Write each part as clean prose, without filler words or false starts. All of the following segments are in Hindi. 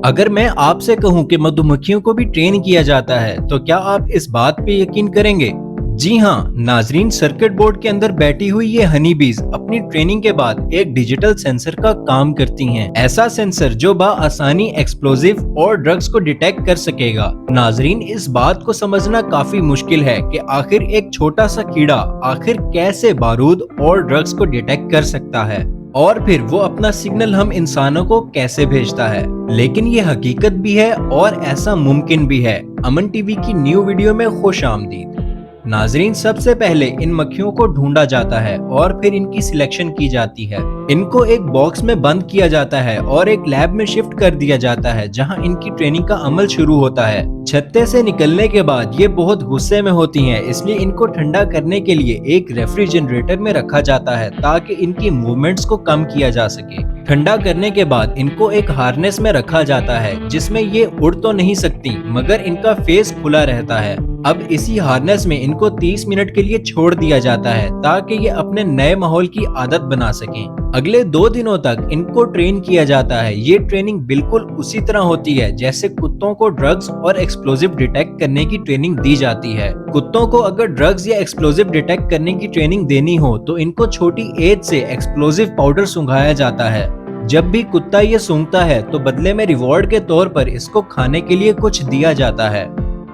अगर मैं आपसे कहूं कि मधुमक्खियों को भी ट्रेन किया जाता है, तो क्या आप इस बात पे यकीन करेंगे? जी हाँ नाजरीन, सर्किट बोर्ड के अंदर बैठी हुई ये हनी बीज अपनी ट्रेनिंग के बाद एक डिजिटल सेंसर का काम करती हैं। ऐसा सेंसर जो आसानी एक्सप्लोजिव और ड्रग्स को डिटेक्ट कर सकेगा। नाजरीन, इस बात को समझना काफी मुश्किल है कि आखिर एक छोटा सा कीड़ा आखिर कैसे बारूद और ड्रग्स को डिटेक्ट कर सकता है और फिर वो अपना सिग्नल हम इंसानों को कैसे भेजता है। लेकिन ये हकीकत भी है और ऐसा मुमकिन भी है। अमन टीवी की न्यू वीडियो में खुश आमदीद। नाजरीन, सबसे पहले इन मक्खियों को ढूंढा जाता है और फिर इनकी सिलेक्शन की जाती है। इनको एक बॉक्स में बंद किया जाता है और एक लैब में शिफ्ट कर दिया जाता है, जहां इनकी ट्रेनिंग का अमल शुरू होता है। छत्ते से निकलने के बाद ये बहुत गुस्से में होती हैं, इसलिए इनको ठंडा करने के लिए एक रेफ्रिजरेटर में रखा जाता है ताकि इनकी मूवमेंट्स को कम किया जा सके। ठंडा करने के बाद इनको एक हार्नेस में रखा जाता है, जिसमें ये उड़ तो नहीं सकती मगर इनका फेस खुला रहता है। अब इसी हार्नेस में इनको 30 मिनट के लिए छोड़ दिया जाता है ताकि ये अपने नए माहौल की आदत बना सकें। अगले 2 दिनों तक इनको ट्रेन किया जाता है। ये ट्रेनिंग बिल्कुल उसी तरह होती है जैसे कुत्तों को ड्रग्स और एक्सप्लोजिव डिटेक्ट करने की ट्रेनिंग दी जाती है। कुत्तों को अगर ड्रग्स या एक्सप्लोजिव डिटेक्ट करने की ट्रेनिंग देनी हो तो इनको छोटी एज से एक्सप्लोजिव पाउडर सुंघाया जाता है। जब भी कुत्ता ये सूंघता है तो बदले में रिवॉर्ड के तौर पर इसको खाने के लिए कुछ दिया जाता है।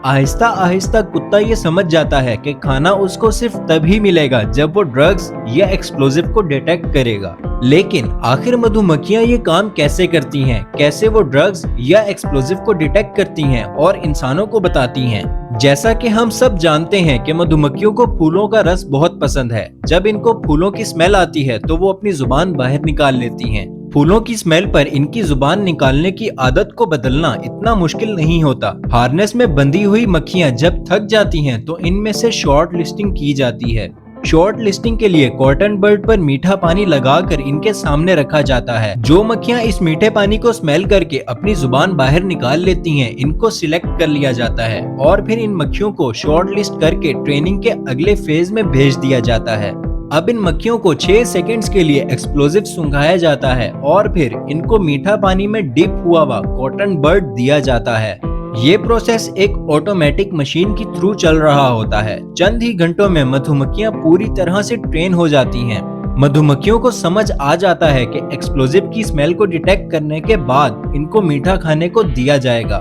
आहिस्ता आहिस्ता कुत्ता ये समझ जाता है कि खाना उसको सिर्फ तभी मिलेगा जब वो ड्रग्स या एक्सप्लोजिव को डिटेक्ट करेगा। लेकिन आखिर मधुमक्खियां ये काम कैसे करती हैं? कैसे वो ड्रग्स या एक्सप्लोजिव को डिटेक्ट करती हैं और इंसानों को बताती हैं? जैसा कि हम सब जानते हैं कि मधुमक्खियों को फूलों का रस बहुत पसंद है। जब इनको फूलों की स्मेल आती है तो वो अपनी जुबान बाहर निकाल लेती हैं। फूलों की स्मेल पर इनकी जुबान निकालने की आदत को बदलना इतना मुश्किल नहीं होता। हार्नेस में बंधी हुई मक्खियां जब थक जाती हैं तो इनमें से शॉर्ट लिस्टिंग की जाती है। शॉर्ट लिस्टिंग के लिए कॉटन बर्ड पर मीठा पानी लगाकर इनके सामने रखा जाता है। जो मक्खियां इस मीठे पानी को स्मेल करके अपनी जुबान बाहर निकाल लेती हैं, इनको सिलेक्ट कर लिया जाता है और फिर इन मक्खियों को शॉर्ट लिस्ट करके ट्रेनिंग के अगले फेज में भेज दिया जाता है। अब इन मक्खियों को 6 सेकंड्स के लिए एक्सप्लोजिव सुंघाया जाता है और फिर इनको मीठा पानी में डिप हुआ कॉटन बर्ड दिया जाता है। ये प्रोसेस एक ऑटोमेटिक मशीन के थ्रू चल रहा होता है। चंद ही घंटों में मधुमक्खियां पूरी तरह से ट्रेन हो जाती हैं। मधुमक्खियों को समझ आ जाता है कि एक्सप्लोजिव की स्मेल को डिटेक्ट करने के बाद इनको मीठा खाने को दिया जाएगा।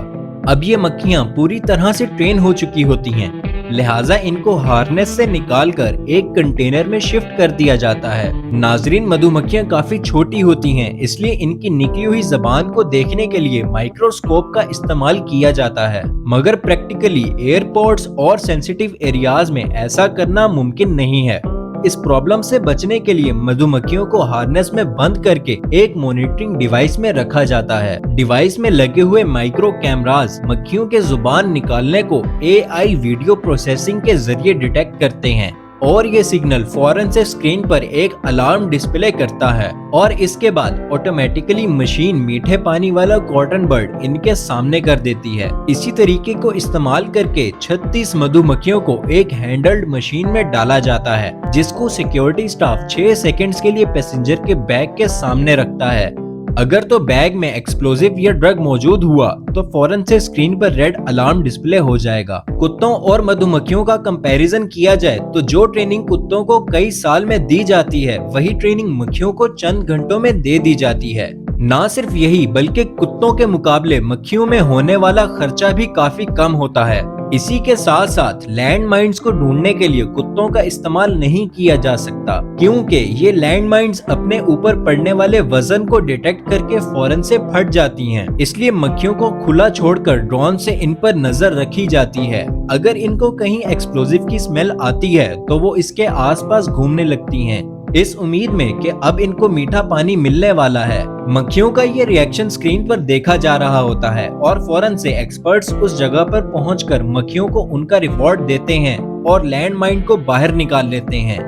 अब ये मक्खियां पूरी तरह से ट्रेन हो चुकी होती हैं, लिहाजा इनको हार्नेस से निकालकर एक कंटेनर में शिफ्ट कर दिया जाता है। नाजरीन, मधुमक्खियां काफी छोटी होती हैं, इसलिए इनकी निकली हुई जबान को देखने के लिए माइक्रोस्कोप का इस्तेमाल किया जाता है, मगर प्रैक्टिकली एयरपोर्ट्स और सेंसिटिव एरियाज में ऐसा करना मुमकिन नहीं है। इस प्रॉब्लम से बचने के लिए मधुमक्खियों को हार्नेस में बंद करके एक मॉनिटरिंग डिवाइस में रखा जाता है। डिवाइस में लगे हुए माइक्रो कैमरास मक्खियों के जुबान निकालने को AI वीडियो प्रोसेसिंग के जरिए डिटेक्ट करते हैं और ये सिग्नल फौरन से स्क्रीन पर एक अलार्म डिस्प्ले करता है और इसके बाद ऑटोमेटिकली मशीन मीठे पानी वाला कॉटन बर्ड इनके सामने कर देती है। इसी तरीके को इस्तेमाल करके 36 मधुमक्खियों को एक हैंडल्ड मशीन में डाला जाता है, जिसको सिक्योरिटी स्टाफ 6 सेकंड्स के लिए पैसेंजर के बैग के सामने रखता है। अगर तो बैग में एक्सप्लोजिव या ड्रग मौजूद हुआ तो फौरन से स्क्रीन पर रेड अलार्म डिस्प्ले हो जाएगा। कुत्तों और मधुमक्खियों का कंपैरिजन किया जाए तो जो ट्रेनिंग कुत्तों को कई साल में दी जाती है, वही ट्रेनिंग मक्खियों को चंद घंटों में दे दी जाती है। ना सिर्फ यही, बल्कि कुत्तों के मुकाबले मक्खियों में होने वाला खर्चा भी काफी कम होता है। इसी के साथ साथ लैंड माइन्स को ढूंढने के लिए कुत्तों का इस्तेमाल नहीं किया जा सकता, क्योंकि ये लैंड माइन्स अपने ऊपर पड़ने वाले वजन को डिटेक्ट करके फौरन से फट जाती हैं। इसलिए मक्खियों को खुला छोड़कर ड्रोन से इन पर नजर रखी जाती है। अगर इनको कहीं एक्सप्लोजिव की स्मेल आती है तो वो इसके आसपास घूमने लगती हैं, इस उम्मीद में कि अब इनको मीठा पानी मिलने वाला है। मक्खियों का ये रिएक्शन स्क्रीन पर देखा जा रहा होता है और फौरन से एक्सपर्ट्स उस जगह पर पहुंचकर मक्खियों को उनका रिवॉर्ड देते हैं और लैंड माइन को बाहर निकाल लेते हैं।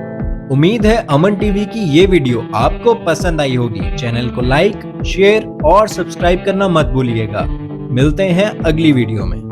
उम्मीद है अमन टीवी की ये वीडियो आपको पसंद आई होगी। चैनल को लाइक, शेयर और सब्सक्राइब करना मत भूलिएगा। मिलते हैं अगली वीडियो में।